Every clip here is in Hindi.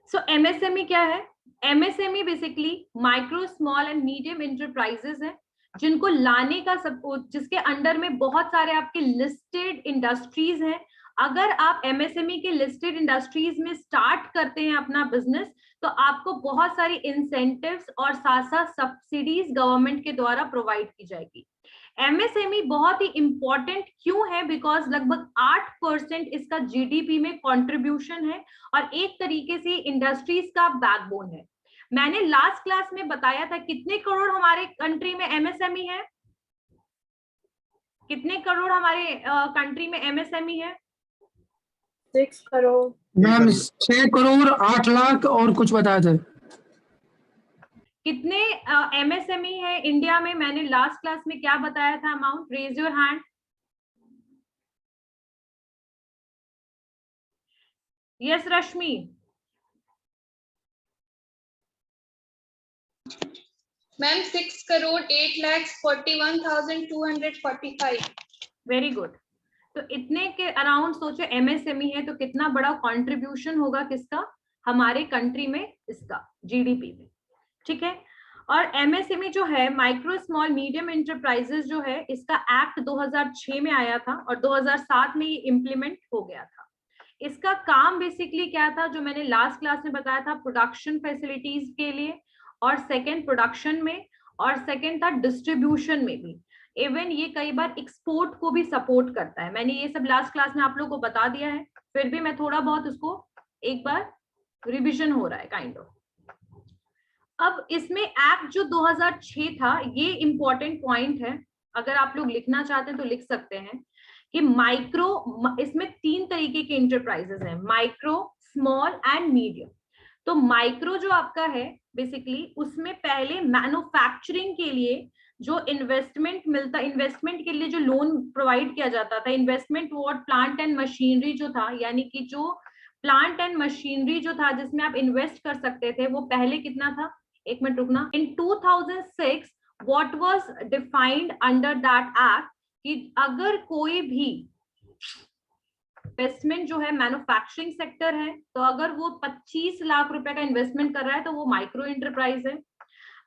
सो एमएसएमई क्या है? MSME basically micro small and medium enterprises है, जिनको लाने का सब, जिसके अंडर में बहुत सारे आपके लिस्टेड इंडस्ट्रीज हैं। अगर आप एमएसएमई के लिस्टेड इंडस्ट्रीज में स्टार्ट करते हैं अपना बिजनेस, तो आपको बहुत सारी इंसेंटिव्स और साथ साथ सब्सिडीज गवर्नमेंट के द्वारा प्रोवाइड की जाएगी। एमएसएमई बहुत ही इंपॉर्टेंट क्यों है? बिकॉज लगभग 8% इसका जीडीपी में कंट्रीब्यूशन है और एक तरीके से इंडस्ट्रीज का बैकबोन है। मैंने लास्ट क्लास में बताया था कितने करोड़ हमारे कंट्री में एमएसएमई है? कितने करोड़ हमारे कंट्री में एमएसएमई है? 6 करोड़ मैम 6 करोड़ 8 लाख और कुछ बताए थे। कितने एमएसएमई है इंडिया में? मैंने लास्ट क्लास में क्या बताया था amount? Raise your hand. Yes Rashmi. Ma'am 6,08,41,245। Very good. तो इतने के अराउंड सोचो एमएसएमई है, तो कितना बड़ा कंट्रीब्यूशन होगा किसका? हमारे कंट्री में, इसका जीडीपी में। ठीक है। और एमएसएमई जो है, माइक्रो स्मॉल मीडियम एंटरप्राइजेस जो है, इसका एक्ट 2006 में आया था और 2007 में ये इम्प्लीमेंट हो गया था। इसका काम बेसिकली क्या था, जो मैंने लास्ट क्लास में बताया था, प्रोडक्शन फैसिलिटीज के लिए, और सेकंड प्रोडक्शन में, और सेकंड था डिस्ट्रीब्यूशन में भी। इवन ये कई बार एक्सपोर्ट को भी सपोर्ट करता है। मैंने ये सब लास्ट क्लास में आप लोगों को बता दिया है, फिर भी मैं थोड़ा बहुत उसको एक बार रिविजन हो रहा है काइंड ऑफ। अब इसमें एक्ट जो 2006 था, ये इंपॉर्टेंट पॉइंट है, अगर आप लोग लिखना चाहते हैं तो लिख सकते हैं कि माइक्रो, इसमें 3 तरीके के इंटरप्राइजेस हैं, माइक्रो, स्मॉल एंड मीडियम। तो माइक्रो जो आपका है बेसिकली, उसमें पहले मैन्युफैक्चरिंग के लिए जो इन्वेस्टमेंट मिलता, इन्वेस्टमेंट के लिए जो लोन प्रोवाइड किया जाता था, investment toward plant and machinery जो था, यानी कि जो प्लांट एंड मशीनरी जो था जिसमें आप इन्वेस्ट कर सकते थे, वो पहले कितना था? एक मिनट रुकना। इन 2006 what was defined under that act कि अगर कोई भी इन्वेस्टमेंट जो है मैन्युफैक्चरिंग सेक्टर है, तो अगर वो 25 लाख रुपए का इन्वेस्टमेंट कर रहा है तो वो माइक्रो एंटरप्राइज है।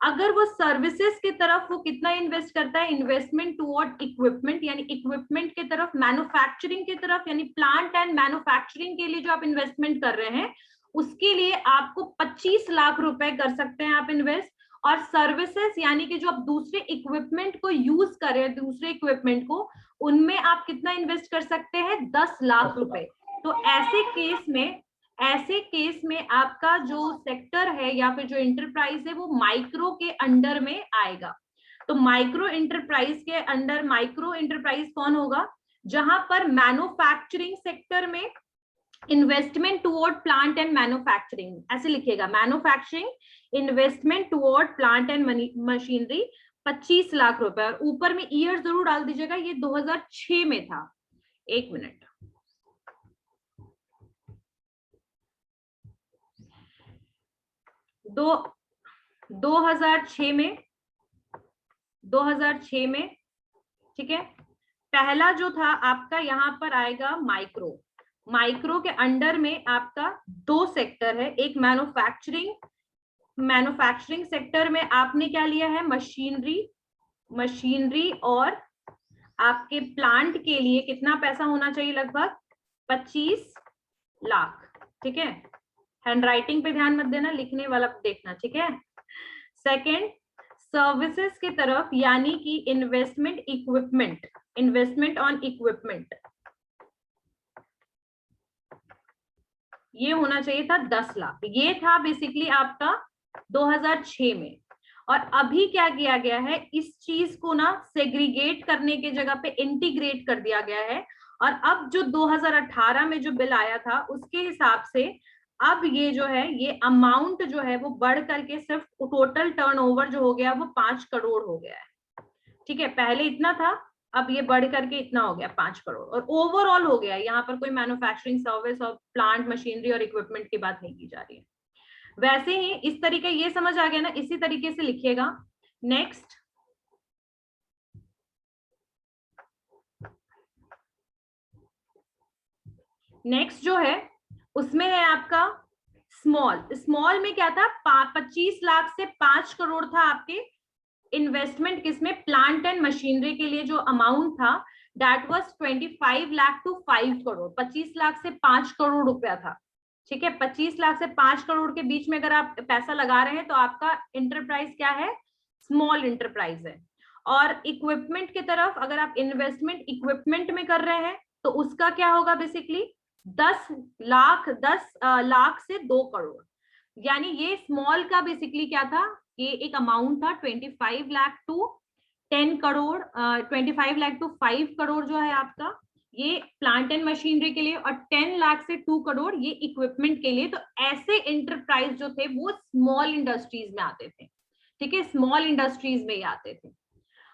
अगर वो सर्विसेज की तरफ वो कितना इन्वेस्ट करता है, इन्वेस्टमेंट टुवर्ड इक्विपमेंट, यानी इक्विपमेंट की तरफ, मैन्युफैक्चरिंग की तरफ, यानी प्लांट एंड मैन्युफैक्चरिंग के लिए जो आप इन्वेस्टमेंट कर रहे हैं, उसके लिए आपको 25 लाख रुपए कर सकते हैं आप इन्वेस्ट। और सर्विसेज यानी कि जो आप दूसरे इक्विपमेंट को यूज कर रहे हैं, दूसरे इक्विपमेंट को, उनमें आप कितना इन्वेस्ट कर सकते हैं? 10 लाख रुपए। तो ऐसे केस में आपका जो सेक्टर है या फिर जो एंटरप्राइज है, वो माइक्रो के अंडर में आएगा। तो माइक्रो एंटरप्राइज के अंडर, माइक्रो एंटरप्राइज कौन होगा? जहां पर मैन्युफैक्चरिंग सेक्टर में investment toward plant and manufacturing, ऐसे लिखिएगा, manufacturing investment toward plant and machinery 25 lakh रुपए, और ऊपर में ईयर जरूर डाल दीजिएगा, ये 2006 में था। एक मिनट, दो 2006 में, ठीक है। पहला जो था आपका यहां पर आएगा माइक्रो। माइक्रो के अंडर में आपका 2 सेक्टर है, एक मैन्युफैक्चरिंग सेक्टर में आपने क्या लिया है? मशीनरी और आपके प्लांट के लिए कितना पैसा होना चाहिए? लगभग 25 लाख। ठीक है, हैंडराइटिंग पे ध्यान मत देना, लिखने वाला देखना, ठीक है। सेकंड, सर्विसेज की तरफ, यानी कि इन्वेस्टमेंट ऑन इक्विपमेंट, ये होना चाहिए था 10 लाख। ये था बेसिकली आपका 2006 में। और अभी क्या किया गया है, इस चीज को ना सेग्रीगेट करने के जगह पे इंटीग्रेट कर दिया गया है। और अब जो 2018 में जो बिल आया था, उसके हिसाब से अब ये जो है, ये अमाउंट जो है वो बढ़ करके सिर्फ टोटल टर्नओवर जो हो गया वो 5 करोड़ हो गया है। ठीक है, पहले इतना था, अब ये बढ़ करके इतना हो गया 5 करोड़, और ओवरऑल हो गया। यहाँ पर कोई मैन्युफैक्चरिंग, सर्विस और प्लांट, मशीनरी और इक्विपमेंट की बात नहीं की जा रही है। वैसे ही इस तरीके, ये समझ आ गया ना, इसी तरीके से लिखिएगा। नेक्स्ट जो है उसमें है आपका स्मॉल में क्या था, 25 लाख से 5 करोड़ था आपके इन्वेस्टमेंट किसमें, प्लांट एंड मशीनरी के लिए जो अमाउंट था that was 25 lakh to 5 crore, 25 lakh से 5 करोड़ रुपया था। ठीक है, 25 लाख से 5 करोड़ के बीच में अगर आप पैसा लगा रहे हैं तो आपका इंटरप्राइज क्या है, स्मॉल इंटरप्राइज है। और इक्विपमेंट की तरफ अगर आप इन्वेस्टमेंट इक्विपमेंट में कर रहे हैं तो उसका क्या होगा, बेसिकली 10 लाख से 2 करोड़। यानी ये स्मॉल का बेसिकली क्या था, ये एक अमाउंट था 25 लाख टू 10 करोड़, 25 लाख टू 5 करोड़ जो है आपका ये प्लांट एंड मशीनरी के लिए, और 10 लाख से 2 करोड़ ये इक्विपमेंट के लिए। तो ऐसे इंटरप्राइज जो थे वो स्मॉल इंडस्ट्रीज में आते थे। ठीक है, स्मॉल इंडस्ट्रीज में ही आते थे।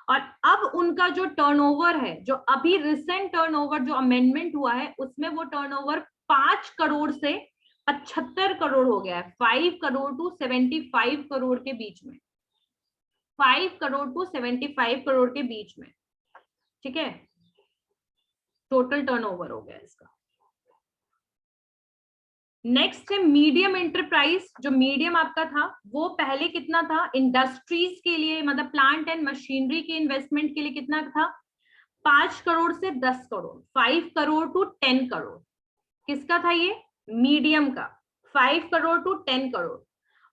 और अब उनका जो टर्नओवर है, जो अभी रिसेंट टर्नओवर जो अमेंडमेंट हुआ है उसमें वो टर्नओवर 5 करोड़ से 75 करोड़ हो गया है, 5 करोड़ टू 75 करोड़ के बीच में, 5 करोड़ टू 75 करोड़ के बीच में। ठीक है, टोटल टर्नओवर हो गया इसका। नेक्स्ट है मीडियम एंटरप्राइज। जो मीडियम आपका था वो पहले कितना था, इंडस्ट्रीज के लिए मतलब प्लांट एंड मशीनरी के इन्वेस्टमेंट के लिए कितना था, 5 करोड़ से 10 करोड़, 5 करोड़ टू 10 करोड़। किसका था ये, मीडियम का, 5 करोड़ टू 10 करोड़।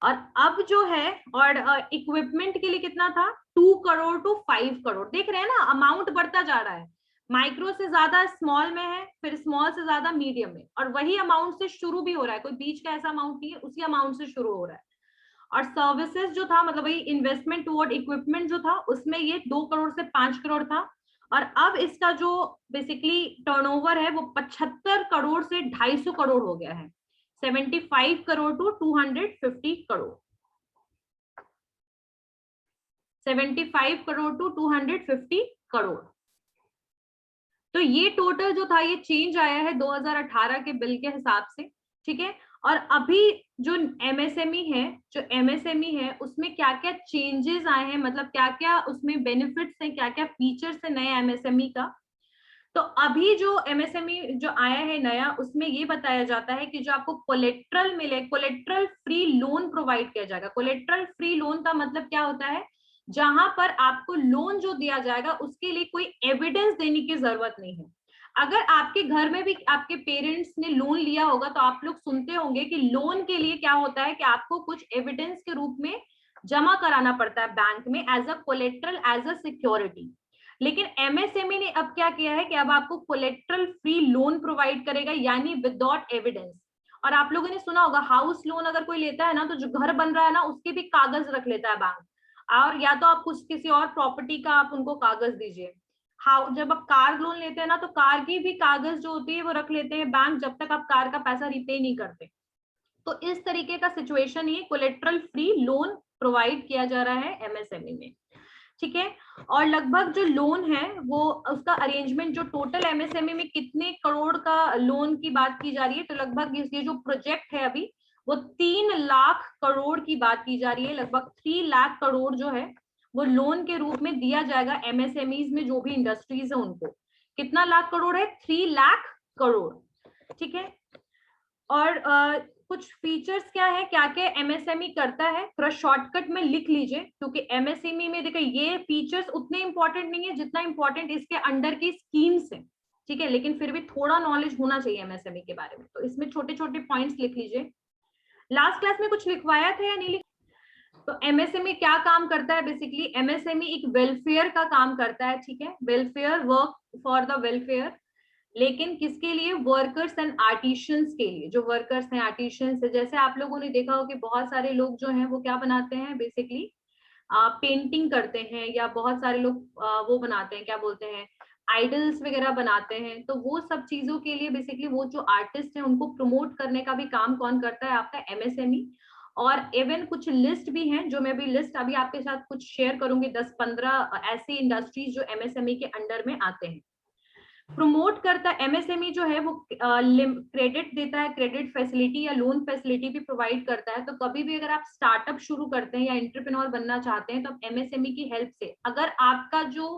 और अब जो है और इक्विपमेंट के लिए कितना था, 2 करोड़ टू 5 करोड़। देख रहे हैं ना, अमाउंट बढ़ता जा रहा है, माइक्रो से ज्यादा स्मॉल में है, फिर स्मॉल से ज्यादा मीडियम में, और वही अमाउंट से शुरू भी हो रहा है, कोई बीच का ऐसा अमाउंट नहीं है, उसी अमाउंट से शुरू हो रहा है। और सर्विसेज जो था मतलब वही इन्वेस्टमेंट टुवर्ड इक्विपमेंट जो था उसमें ये 2 करोड़ से 5 करोड़ था। और अब इसका जो बेसिकली टर्नओवर है वो 75 करोड़ से 250 करोड़ हो गया है, 75 करोड़ टू 250 करोड़, 75 करोड़ टू 250 करोड़। तो ये टोटल जो था ये चेंज आया है 2018 के बिल के हिसाब से। ठीक है, और अभी जो एमएसएमई है उसमें क्या क्या चेंजेस आए हैं, मतलब क्या क्या उसमें बेनिफिट्स हैं, क्या क्या फीचर्स है नए एमएसएमई का। तो अभी जो एमएसएमई जो आया है नया, उसमें ये बताया जाता है कि जो आपको कोलेट्रल मिले, कोलेट्रल फ्री लोन प्रोवाइड किया जाएगा। कोलेट्रल फ्री लोन का मतलब क्या होता है, जहां पर आपको लोन जो दिया जाएगा उसके लिए कोई एविडेंस देने की जरूरत नहीं है। अगर आपके घर में भी आपके पेरेंट्स ने लोन लिया होगा तो आप लोग सुनते होंगे कि लोन के लिए क्या होता है कि आपको कुछ एविडेंस के रूप में जमा कराना पड़ता है बैंक में as a collateral, as a security. लेकिन एमएसएमई ने अब क्या किया है कि अब आपको कोलेट्रल फ्री लोन प्रोवाइड करेगा, यानी विदाउट एविडेंस। और आप लोगों ने सुना होगा हाउस लोन अगर कोई लेता है ना, तो जो घर बन रहा है ना उसके भी कागज रख लेता है बैंक, और या तो आप कुछ किसी और प्रॉपर्टी का आप उनको कागज दीजिए। हाँ, जब आप कार लोन लेते हैं ना तो कार की भी कागज जो होती है वो रख लेते हैं बैंक, जब तक आप कार का पैसा रिपे नहीं करते। तो इस तरीके का सिचुएशन ये कोलेट्रल फ्री लोन प्रोवाइड किया जा रहा है एमएसएमई में। ठीक है, और लगभग जो लोन है वो उसका अरेंजमेंट जो टोटल एमएसएमई में कितने करोड़ का लोन की बात की जा रही है, तो लगभग ये जो प्रोजेक्ट है अभी वो 3 लाख करोड़ की बात की जा रही है। लगभग 3 लाख करोड़ जो है वो लोन के रूप में दिया जाएगा एमएसएमईज में, जो भी इंडस्ट्रीज है उनको। कितना लाख करोड़ है, 3 लाख करोड़। ठीक है, और कुछ फीचर्स क्या है, क्या क्या एमएसएमई करता है, थोड़ा शॉर्टकट में लिख लीजिए, क्योंकि एमएसएमई में देखिए ये फीचर्स उतने इंपॉर्टेंट नहीं है जितना इंपॉर्टेंट इसके अंडर की स्कीम्स है। ठीक है, लेकिन फिर भी थोड़ा नॉलेज होना चाहिए एमएसएमई के बारे में, तो इसमें छोटे छोटे पॉइंट्स लिख लीजिए। लास्ट क्लास में कुछ लिखवाया था या नहीं तो एमएसएमई क्या काम करता है, बेसिकली एमएसएमई एक वेलफेयर का काम करता है। ठीक है, welfare, work for the welfare, लेकिन किसके लिए, वर्कर्स एंड आर्टिशियंस के लिए। जो वर्कर्स हैं, आर्टिशियंस है, जैसे आप लोगों ने देखा हो कि बहुत सारे लोग जो हैं वो क्या बनाते हैं, बेसिकली पेंटिंग करते हैं, या बहुत सारे लोग वो बनाते हैं, क्या बोलते हैं, आइडल्स वगैरह बनाते हैं। तो वो सब चीजों के लिए बेसिकली वो जो आर्टिस्ट हैं उनको प्रमोट करने का भी काम कौन करता है, आपका एमएसएमई। और इवन कुछ लिस्ट भी हैं, जो मैं भी लिस्ट अभी आपके साथ कुछ शेयर करूंगी, 10-15 ऐसी इंडस्ट्रीज जो एमएसएमई के अंडर में आते हैं। प्रमोट करता है एमएसएमई जो है वो क्रेडिट देता है, क्रेडिट फैसिलिटी या लोन फैसिलिटी भी प्रोवाइड करता है। तो कभी भी अगर आप स्टार्टअप शुरू करते हैं या एंटरप्रेन्योर बनना चाहते हैं तो आप एमएसएमई की हेल्प से, अगर आपका जो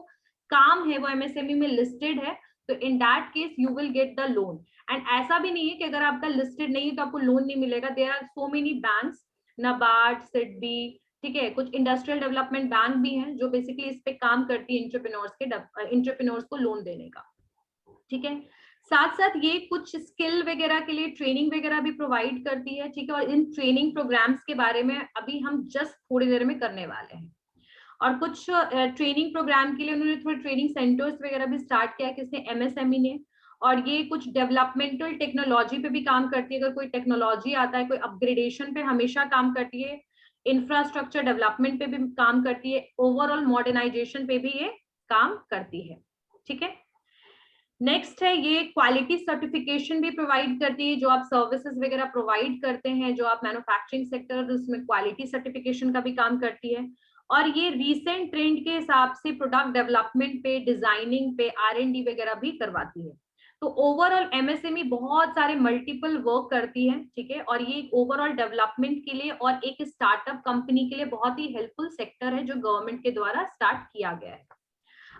काम है वो एमएसएमई में लिस्टेड है, तो इन that case you will get the loan. And ऐसा भी नहीं है कि अगर आपका लिस्टेड नहीं है तो आपको लोन नहीं मिलेगा. There are so many banks, NABARD, SIDBI, ठीक है, कुछ इंडस्ट्रियल डेवलपमेंट बैंक भी हैं जो बेसिकली इस पे काम करती है एंटरप्रेन्योर्स को लोन देने का. ठीक है, साथ साथ ये कुछ स्किल वगैरह के लिए ट्रेनिंग वगैरह भी प्रोवाइड करती है. ठीक है, और इन ट्रेनिंग प्रोग्राम्स के बारे में अभी हम जस्ट थोड़ी देर में करने वाले हैं. और कुछ ट्रेनिंग प्रोग्राम के लिए उन्होंने थोड़े ट्रेनिंग सेंटर्स वगैरह भी स्टार्ट किया किसने, एमएसएमई ने. और ये कुछ डेवलपमेंटल टेक्नोलॉजी पे भी काम करती है. अगर कोई टेक्नोलॉजी आता है, कोई अपग्रेडेशन पे हमेशा काम करती है. इंफ्रास्ट्रक्चर डेवलपमेंट पे भी काम करती है. ओवरऑल मॉडर्नाइजेशन पे भी ये काम करती है. ठीक है, नेक्स्ट है ये क्वालिटी सर्टिफिकेशन भी प्रोवाइड करती है. जो आप सर्विसेज वगैरह प्रोवाइड करते हैं, जो आप मैन्युफैक्चरिंग सेक्टर, उसमें क्वालिटी सर्टिफिकेशन का भी काम करती है. और ये रीसेंट ट्रेंड के हिसाब से प्रोडक्ट डेवलपमेंट पे, डिजाइनिंग पे, R&D वगैरह भी करवाती है. तो ओवरऑल एमएसएमई बहुत सारे मल्टीपल वर्क करती है. ठीक है, और ये ओवरऑल डेवलपमेंट के लिए और एक स्टार्टअप कंपनी के लिए बहुत ही हेल्पफुल सेक्टर है जो गवर्नमेंट के द्वारा स्टार्ट किया गया है.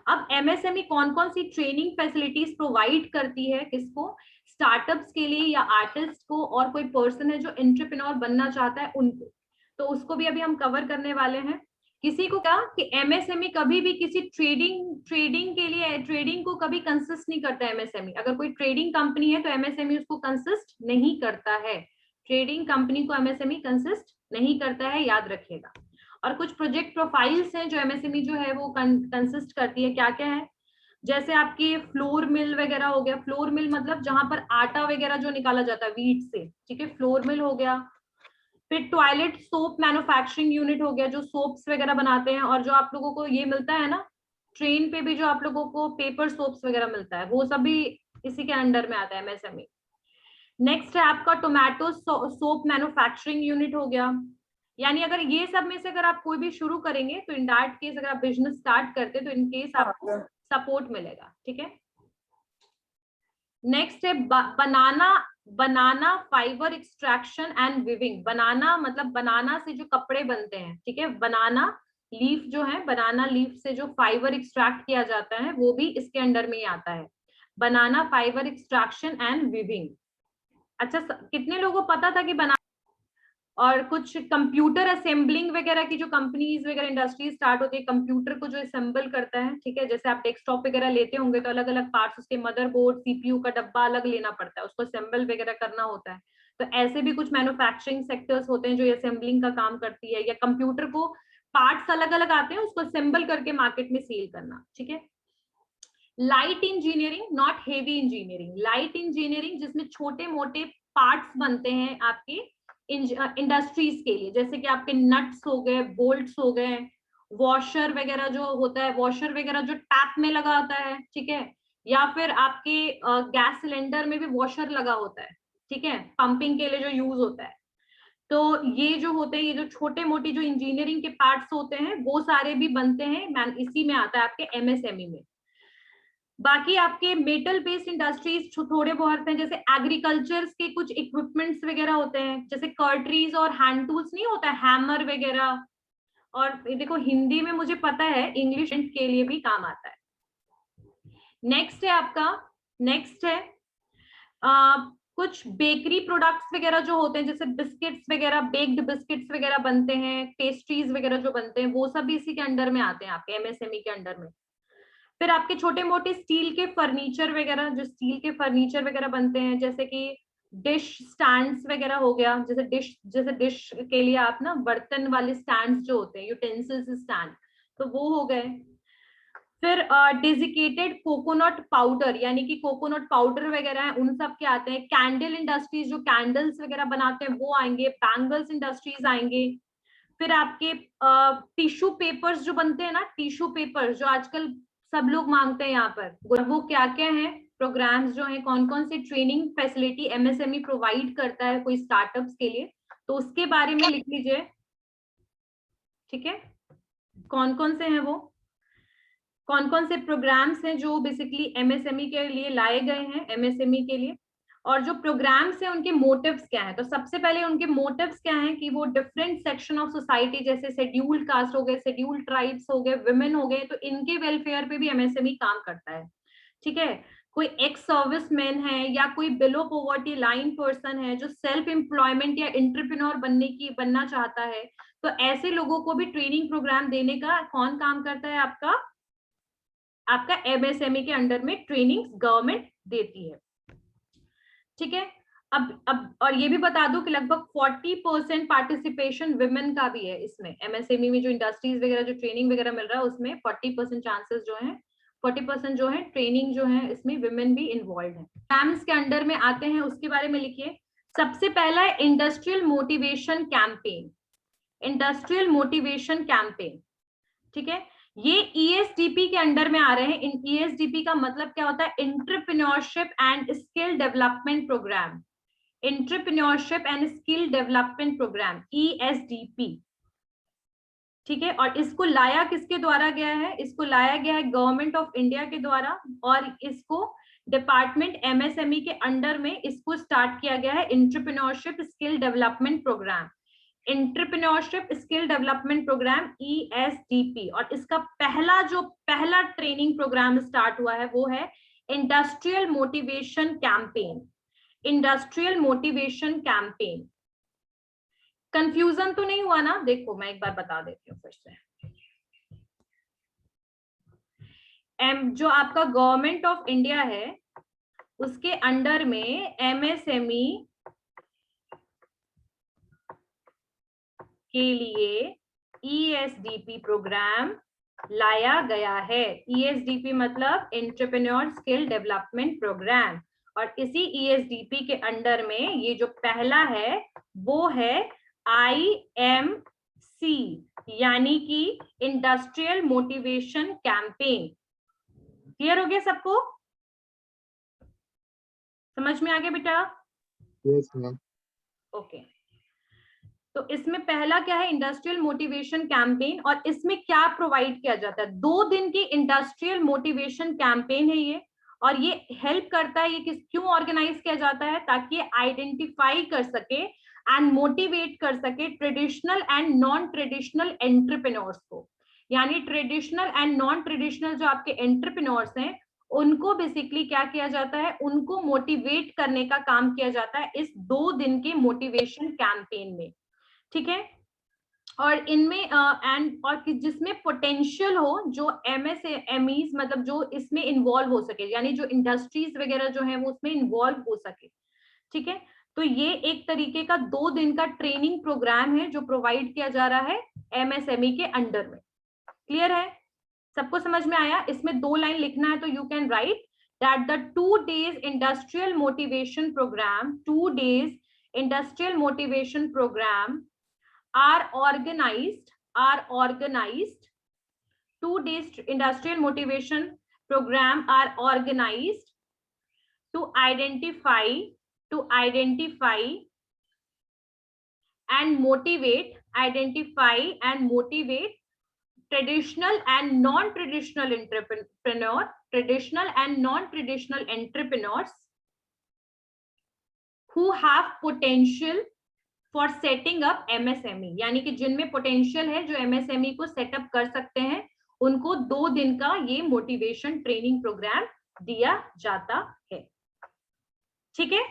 अब एमएसएमई कौन कौन सी ट्रेनिंग फैसिलिटीज प्रोवाइड करती है, किसको, स्टार्टअप्स के लिए या आर्टिस्ट को, और कोई पर्सन है जो एंटरप्रेन्योर बनना चाहता है उनको. तो उसको भी अभी हम कवर करने वाले हैं. किसी को क्या कि एमएसएमई कभी भी किसी ट्रेडिंग के लिए, ट्रेडिंग को कभी कंसिस्ट नहीं करता है एमएसएमई. अगर कोई ट्रेडिंग कंपनी है तो एमएसएमई उसको कंसिस्ट नहीं करता है. ट्रेडिंग कंपनी को एमएसएमई कंसिस्ट नहीं करता है, याद रखिएगा. और कुछ प्रोजेक्ट प्रोफाइल्स हैं जो एमएसएमई जो है वो कंसिस्ट करती है. क्या क्या है, जैसे आपके फ्लोर मिल वगैरह हो गया. फ्लोर मिल मतलब जहां पर आटा वगैरह जो निकाला जाता है वीट से. ठीक है, फ्लोर मिल हो गया. फिर टॉयलेट सोप मैन्युफैक्चरिंग यूनिट हो गया, जो सोप्स वगैरह बनाते हैं. और जो आप लोगों को ये मिलता है ना ट्रेन पे भी, जो आप लोगों को पेपर सोप्स वगैरह मिलता है, वो सब भी इसी के अंडर में आता है एमएसएमई. नेक्स्ट है आपका टोमेटो सोप मैन्युफैक्चरिंग यूनिट हो गया. यानी अगर ये सब में से अगर आप कोई भी शुरू करेंगे तो इन दैट केस अगर आप बिजनेस स्टार्ट करते तो इन केस आपको सपोर्ट मिलेगा. ठीक है, नेक्स्ट है बनाना फाइबर एक्सट्रैक्शन एंड विविंग. बनाना मतलब बनाना से जो कपड़े बनते हैं. ठीक है, बनाना लीफ जो है, बनाना लीफ से जो फाइबर एक्सट्रैक्ट किया जाता है वो भी इसके अंडर में ही आता है. बनाना फाइबर एक्सट्रैक्शन एंड विविंग. अच्छा, कितने लोगों को पता था कि बनाना. और कुछ कंप्यूटर असेंबलिंग वगैरह की जो कंपनीज वगैरह इंडस्ट्रीज स्टार्ट होती है, कंप्यूटर को जो असेंबल करता है. ठीक है, जैसे आप डेस्कटॉप वगैरह लेते होंगे तो अलग अलग पार्ट्स, उसके मदरबोर्ड, सीपीयू का डब्बा अलग लेना पड़ता है, उसको असेंबल वगैरह करना होता है. तो ऐसे भी कुछ मैन्युफैक्चरिंग सेक्टर्स होते हैं जो असेंबलिंग का काम करती है, या कंप्यूटर को पार्ट्स अलग अलग आते हैं उसको असेंबल करके मार्केट में सेल करना. ठीक है, light engineering, not heavy engineering. Light engineering जिसमें छोटे मोटे पार्ट्स बनते हैं आपके इंडस्ट्रीज के लिए, जैसे कि आपके नट्स हो गए, बोल्ट्स हो गए, वॉशर वगैरह जो होता है, वॉशर वगैरह जो टैप में लगा होता है. ठीक है, या फिर आपके गैस सिलेंडर में भी वॉशर लगा होता है. ठीक है, पंपिंग के लिए जो यूज होता है. तो ये जो होते हैं, ये जो छोटे मोटे जो इंजीनियरिंग के पार्ट्स होते हैं वो सारे भी बनते हैं, इसी में आता है आपके एमएसएमई में. बाकी आपके मेटल बेस्ड इंडस्ट्रीज थोड़े बहुत हैं, जैसे एग्रीकल्चर के कुछ इक्विपमेंट्स वगैरह होते हैं, जैसे कर्टरीज और हैंड टूल्स नहीं होता, हैमर वगैरह. और देखो हिंदी में मुझे पता है, इंग्लिश के लिए भी काम आता है. नेक्स्ट है आपका, नेक्स्ट है कुछ बेकरी प्रोडक्ट्स वगैरह जो होते हैं, जैसे बिस्किट्स वगैरह, बेक्ड बिस्किट्स वगैरह बनते हैं, पेस्ट्रीज वगैरह जो बनते हैं, वो सब भी इसी के अंडर में आते हैं, आपके एमएसएमई के अंडर में. फिर आपके छोटे मोटे स्टील के फर्नीचर वगैरह, जो स्टील के फर्नीचर वगैरह बनते हैं, जैसे कि डिश स्टैंड्स वगैरह हो गया. जैसे डिश के लिए आप ना बर्तन वाले स्टैंड्स जो होते हैं, यूटेंसिल्स स्टैंड, तो वो हो गए. फिर डेजिकेटेड कोकोनट पाउडर, यानी कि कोकोनट पाउडर वगैरह है, उन सब के आते हैं. कैंडल इंडस्ट्रीज जो कैंडल्स वगैरह बनाते हैं वो आएंगे. बैंगल्स इंडस्ट्रीज आएंगे. फिर आपके टिश्यू पेपर्स जो बनते हैं ना, टिश्यू पेपर जो आजकल सब लोग मांगते हैं यहाँ पर, वो क्या क्या है प्रोग्राम्स जो है, कौन कौन से ट्रेनिंग फैसिलिटी एमएसएमई प्रोवाइड करता है कोई स्टार्टअप्स के लिए, तो उसके बारे में लिख लीजिए. ठीक है, कौन कौन से हैं वो, कौन कौन से प्रोग्राम्स हैं जो बेसिकली एमएसएमई के लिए लाए गए हैं, एमएसएमई के लिए. और जो प्रोग्राम्स हैं उनके मोटिव्स क्या है. तो सबसे पहले उनके मोटिव्स क्या हैं कि वो डिफरेंट सेक्शन ऑफ सोसाइटी, जैसे शेड्यूल्ड कास्ट हो गए, शेड्यूल्ड ट्राइब्स हो गए, विमेन हो गए, तो इनके वेलफेयर पे भी एमएसएमई काम करता है. ठीक है, कोई एक्स सर्विसमैन है या कोई बिलो पॉवर्टी लाइन पर्सन है जो सेल्फ एम्प्लॉयमेंट या एंटरप्रेन्योर बनना चाहता है, तो ऐसे लोगों को भी ट्रेनिंग प्रोग्राम देने का कौन काम करता है? आपका एमएसएमई के अंडर में ट्रेनिंग गवर्नमेंट देती है। ठीक है, अब और ये भी बता दूं कि लगभग 40% पार्टिसिपेशन विमेन का भी है इसमें। एमएसएमई में जो इंडस्ट्रीज वगैरह जो ट्रेनिंग वगैरह मिल रहा है उसमें 40% चांसेस जो है, 40% जो है ट्रेनिंग जो है इसमें विमेन भी इन्वॉल्व है। प्रोग्राम्स के अंडर में आते हैं उसके बारे में लिखिए। सबसे पहला है industrial motivation campaign. Industrial motivation campaign, ठीक है, ये ईएसडीपी के अंडर में आ रहे हैं। इन ईएसडीपी का मतलब क्या होता है? Entrepreneurship and skill development programme. Entrepreneurship and skill development programme, ESDP. ठीक है, और इसको लाया किसके द्वारा गया है? इसको लाया गया है गवर्नमेंट ऑफ इंडिया के द्वारा, और इसको डिपार्टमेंट एमएसएमई के अंडर में इसको स्टार्ट किया गया है, entrepreneurship skill development programme. Entrepreneurship skill development programme ESDP. और इसका पहला ट्रेनिंग प्रोग्राम स्टार्ट हुआ है वो है industrial motivation campaign. Industrial motivation campaign. Confusion तो नहीं हुआ ना? देखो मैं एक बार बता देती हूँ फिर से। जो आपका गवर्नमेंट ऑफ इंडिया है उसके अंडर में एमएसएमई के लिए ईएसडीपी प्रोग्राम लाया गया है। ईएसडीपी मतलब एंटरप्रेन्योर स्किल डेवलपमेंट प्रोग्राम। और इसी ईएसडीपी के अंडर में ये जो पहला है वो है आईएमसी, यानी कि इंडस्ट्रियल मोटिवेशन कैंपेन। क्लियर हो गया सबको? समझ में आ गया बेटा? Yes ma'am. ओके, तो इसमें पहला क्या है? Industrial motivation campaign. और इसमें क्या प्रोवाइड किया जाता है? 2 दिन की इंडस्ट्रियल मोटिवेशन कैंपेन है ये। और ये हेल्प करता है, ये क्यों ऑर्गेनाइज किया जाता है? ताकि ये आइडेंटिफाई कर सके एंड मोटिवेट कर सके traditional and non traditional entrepreneurs को। यानी ट्रेडिशनल एंड नॉन ट्रेडिशनल जो आपके एंटरप्रेन्योर्स हैं उनको बेसिकली क्या किया जाता है? उनको मोटिवेट करने का काम किया जाता है इस 2 दिन के मोटिवेशन कैंपेन में। ठीक है, और इनमें और जिसमें पोटेंशियल हो, जो एमएसएमईज मतलब जो इसमें इन्वॉल्व हो सके, यानी जो इंडस्ट्रीज वगैरह जो है वो उसमें इन्वॉल्व हो सके। ठीक है, तो ये एक तरीके का 2 दिन का ट्रेनिंग प्रोग्राम है जो प्रोवाइड किया जा रहा है एमएसएमई के अंडर में। क्लियर है? सबको समझ में आया? इसमें 2 लाइन लिखना है तो you can write that the 2 days industrial motivation programme, 2 days industrial motivation programme are organized 2 days industrial motivation program are organized to identify and motivate traditional and non-traditional entrepreneurs who have potential for setting up MSME, यानी कि जिनमें पोटेंशियल है, जो एमएसएमई को सेटअप कर सकते हैं, उनको 2 दिन का ये मोटिवेशन ट्रेनिंग प्रोग्राम दिया जाता है। ठीक है,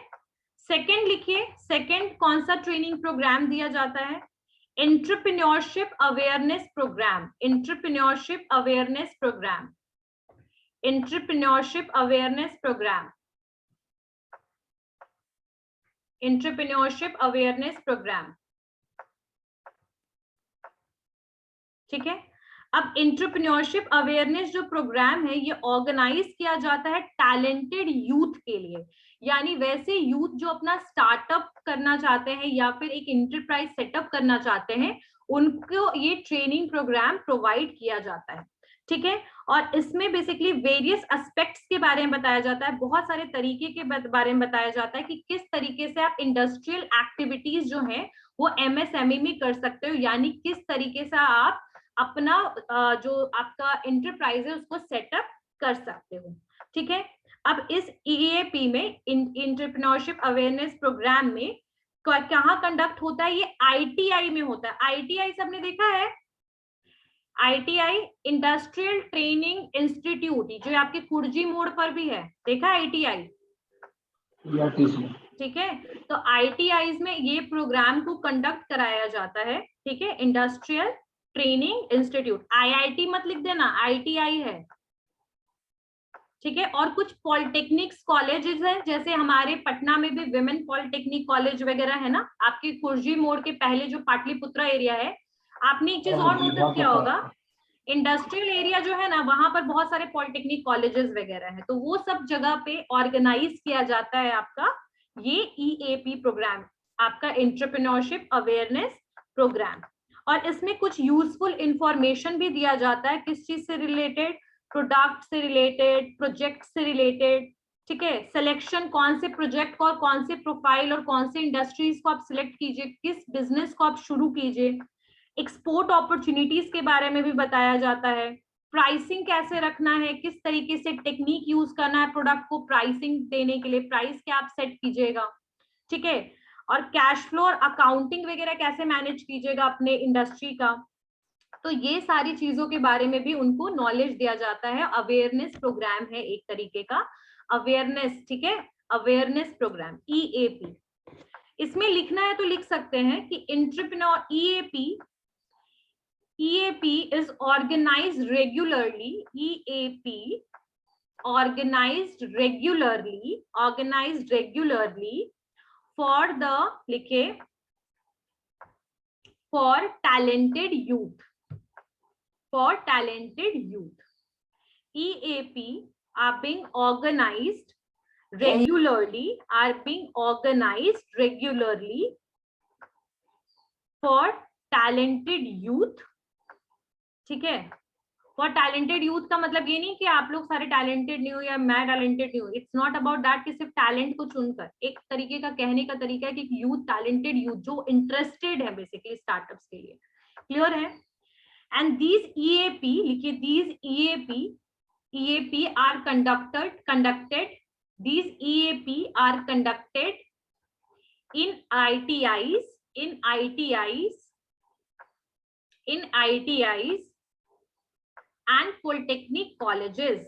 सेकंड लिखिए। सेकंड कौन सा ट्रेनिंग प्रोग्राम दिया जाता है? Entrepreneurship awareness programme. Entrepreneurship awareness programme. Entrepreneurship awareness programme. Entrepreneurship awareness programme. ठीक है, अब एंटरप्रेन्योरशिप अवेयरनेस जो प्रोग्राम है ये ऑर्गेनाइज किया जाता है टैलेंटेड यूथ के लिए। यानी वैसे यूथ जो अपना स्टार्टअप करना चाहते हैं या फिर एक एंटरप्राइज सेटअप करना चाहते हैं, उनको ये ट्रेनिंग प्रोग्राम प्रोवाइड किया जाता है। ठीक है, और इसमें बेसिकली वेरियस एस्पेक्ट्स के बारे में बताया जाता है, बहुत सारे तरीके के बारे में बताया जाता है कि किस तरीके से आप इंडस्ट्रियल एक्टिविटीज जो है वो एमएसएमई में कर सकते हो, यानी किस तरीके से आप अपना जो आपका एंटरप्राइज है उसको सेटअप कर सकते हो। ठीक है, अब इस ईएपी में एंटरप्रेन्योरशिप अवेयरनेस प्रोग्राम में कहाँ कंडक्ट होता है? ये आईटीआई में होता है। आईटीआई सबने देखा है? ITI इंडस्ट्रियल ट्रेनिंग इंस्टीट्यूट, जो आपके कुर्जी मोड़ पर भी है, देखा ITI, ठीक है। तो ITIs में ये प्रोग्राम को कंडक्ट कराया जाता है, ठीक है, इंडस्ट्रियल ट्रेनिंग इंस्टीट्यूट। IIT मत लिख देना, ITI है, ठीक है। और कुछ पॉलिटेक्निक्स कॉलेजेस हैं, जैसे हमारे पटना में भी विमेन पॉलिटेक्निक कॉलेज वगैरह है ना, आपके कुर्जी मोड़ के पहले जो पाटलिपुत्रा एरिया है। आपने एक चीज और नोटिस किया होगा, इंडस्ट्रियल एरिया जो है ना, वहां पर बहुत सारे पॉलिटेक्निक कॉलेजेस वगैरह है, तो वो सब जगह पे ऑर्गेनाइज किया जाता है आपका ये EAP प्रोग्राम, आपका एंटरप्रेन्योरशिप अवेयरनेस प्रोग्राम। और इसमें कुछ यूजफुल इंफॉर्मेशन भी दिया जाता है, किस चीज से रिलेटेड, प्रोडक्ट से रिलेटेड, प्रोजेक्ट से रिलेटेड, ठीक है। सिलेक्शन, कौन से प्रोजेक्ट को और कौन से प्रोफाइल और कौन से इंडस्ट्रीज को आप सिलेक्ट कीजिए, किस बिजनेस को आप शुरू कीजिए। एक्सपोर्ट अपॉर्चुनिटीज के बारे में भी बताया जाता है, प्राइसिंग कैसे रखना है, किस तरीके से टेक्निक यूज करना है प्रोडक्ट को प्राइसिंग देने के लिए, प्राइस क्या आप सेट कीजिएगा, ठीक है। और कैश फ्लो और अकाउंटिंग वगैरह कैसे मैनेज कीजिएगा अपने इंडस्ट्री का। तो ये सारी चीजों के बारे में भी उनको नॉलेज दिया जाता है। अवेयरनेस प्रोग्राम है एक तरीके का, अवेयरनेस, ठीक है, अवेयरनेस प्रोग्राम EAP। इसमें लिखना है तो लिख सकते हैं कि entrepreneur EAP is organized regularly, EAP organized regularly for the, लिखे, for talented youth, EAP are being organized regularly, for talented youth, ठीक है। फॉर टैलेंटेड यूथ का मतलब ये नहीं कि आप लोग सारे टैलेंटेड नहीं हो या मैं टैलेंटेड नहीं हूँ, इट्स नॉट अबाउट दैट कि सिर्फ टैलेंट को चुनकर, एक तरीके का कहने का तरीका है कि यूथ, टैलेंटेड यूथ जो इंटरेस्टेड है बेसिकली स्टार्टअप्स के लिए, क्लियर है। एंड दीज EAP, लिखिए, these EAP are conducted in ITIs and polytechnic colleges,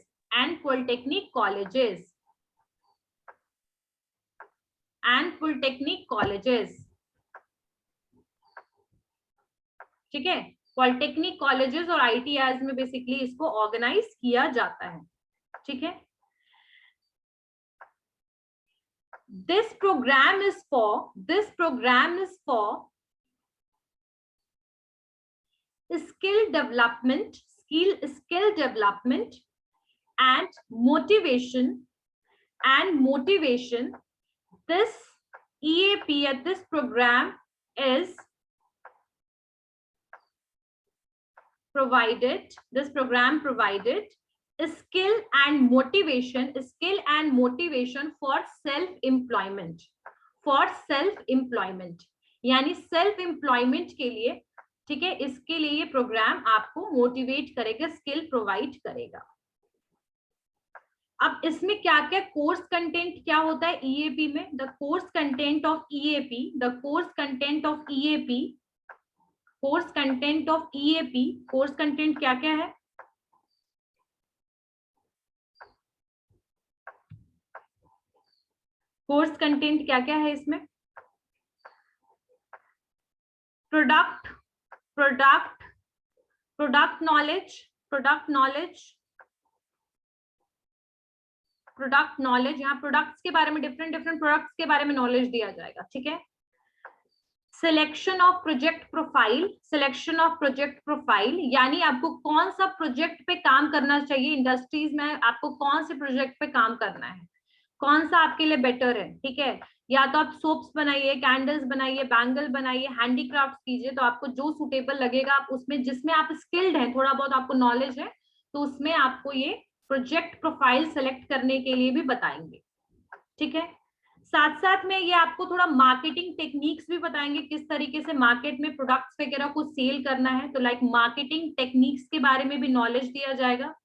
ठीक है। पॉलिटेक्निक कॉलेजेस और ITIs में बेसिकली इसको ऑर्गेनाइज किया जाता है, ठीक है। This program is for skill development and motivation. This EAP at this program is provided, skill and motivation for self-employment, यानी सेल्फ एम्प्लॉयमेंट के लिए, ठीक है। इसके लिए ये प्रोग्राम आपको मोटिवेट करेगा, स्किल प्रोवाइड करेगा। अब इसमें क्या क्या कोर्स कंटेंट क्या होता है EAP में, the course content of EAP, course content क्या क्या है, कोर्स कंटेंट क्या क्या है इसमें, प्रोडक्ट नॉलेज, यहाँ प्रोडक्ट्स के बारे में, डिफरेंट प्रोडक्ट्स के बारे में नॉलेज दिया जाएगा, ठीक है। सिलेक्शन ऑफ प्रोजेक्ट प्रोफाइल, यानी आपको कौन सा प्रोजेक्ट पे काम करना चाहिए इंडस्ट्रीज में, आपको कौन से प्रोजेक्ट पे काम करना है, कौन सा आपके लिए बेटर है, ठीक है। या तो आप सोप्स बनाइए, कैंडल्स बनाइए, बैंगल बनाइए, हैंडीक्राफ्ट कीजिए, तो आपको जो सुटेबल लगेगा आप उसमें, जिसमें आप स्किल्ड हैं, थोड़ा बहुत आपको नॉलेज है, तो उसमें आपको ये प्रोजेक्ट प्रोफाइल सेलेक्ट करने के लिए भी बताएंगे, ठीक है। साथ साथ में ये आपको थोड़ा मार्केटिंग टेक्निक्स भी बताएंगे, किस तरीके से मार्केट में प्रोडक्ट्स वगैरह को सेल करना है, तो लाइक मार्केटिंग टेक्निक्स के बारे में भी नॉलेज दिया जाएगा।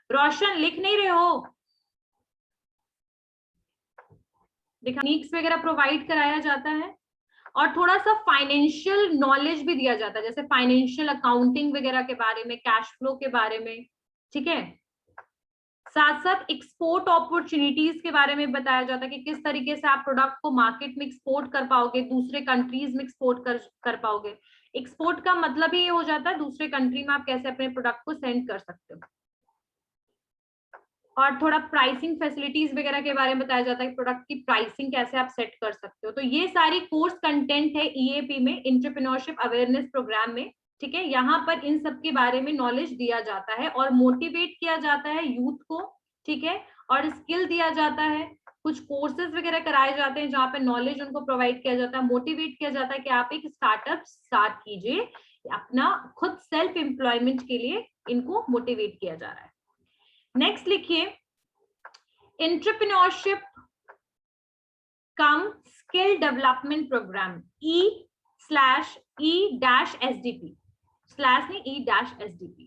रोशन लिख नहीं रहे हो, टेक्निक्स वगैरह प्रोवाइड कराया जाता है। और थोड़ा सा फाइनेंशियल नॉलेज भी दिया जाता है, जैसे फाइनेंशियल अकाउंटिंग वगैरह के बारे में, कैश फ्लो के बारे में, ठीक है। साथ साथ एक्सपोर्ट अपॉर्चुनिटीज के बारे में बताया जाता है कि किस तरीके से आप प्रोडक्ट को मार्केट में एक्सपोर्ट कर पाओगे, दूसरे कंट्रीज में एक्सपोर्ट कर पाओगे। एक्सपोर्ट का मतलब ही ये हो जाता है दूसरे कंट्री में आप कैसे अपने प्रोडक्ट को सेंड कर सकते हो। और थोड़ा प्राइसिंग फैसिलिटीज वगैरह के बारे में बताया जाता है, प्रोडक्ट की प्राइसिंग कैसे आप सेट कर सकते हो। तो ये सारी कोर्स कंटेंट है ईएपी में, एंटरप्रेन्योरशिप अवेयरनेस प्रोग्राम में, ठीक है। यहाँ पर इन सब के बारे में नॉलेज दिया जाता है और मोटिवेट किया जाता है यूथ को, ठीक है, और स्किल दिया जाता है, कुछ कोर्सेज वगैरह कराए जाते हैं जहाँ पे नॉलेज उनको प्रोवाइड किया जाता है, मोटिवेट किया जाता है कि आप एक स्टार्टअप स्टार्ट कीजिए, अपना खुद सेल्फ एम्प्लॉयमेंट के लिए इनको मोटिवेट किया जा रहा है। नेक्स्ट लिखिए, entrepreneurship cum skill development programme E/E-SDP slash नहीं E-SDP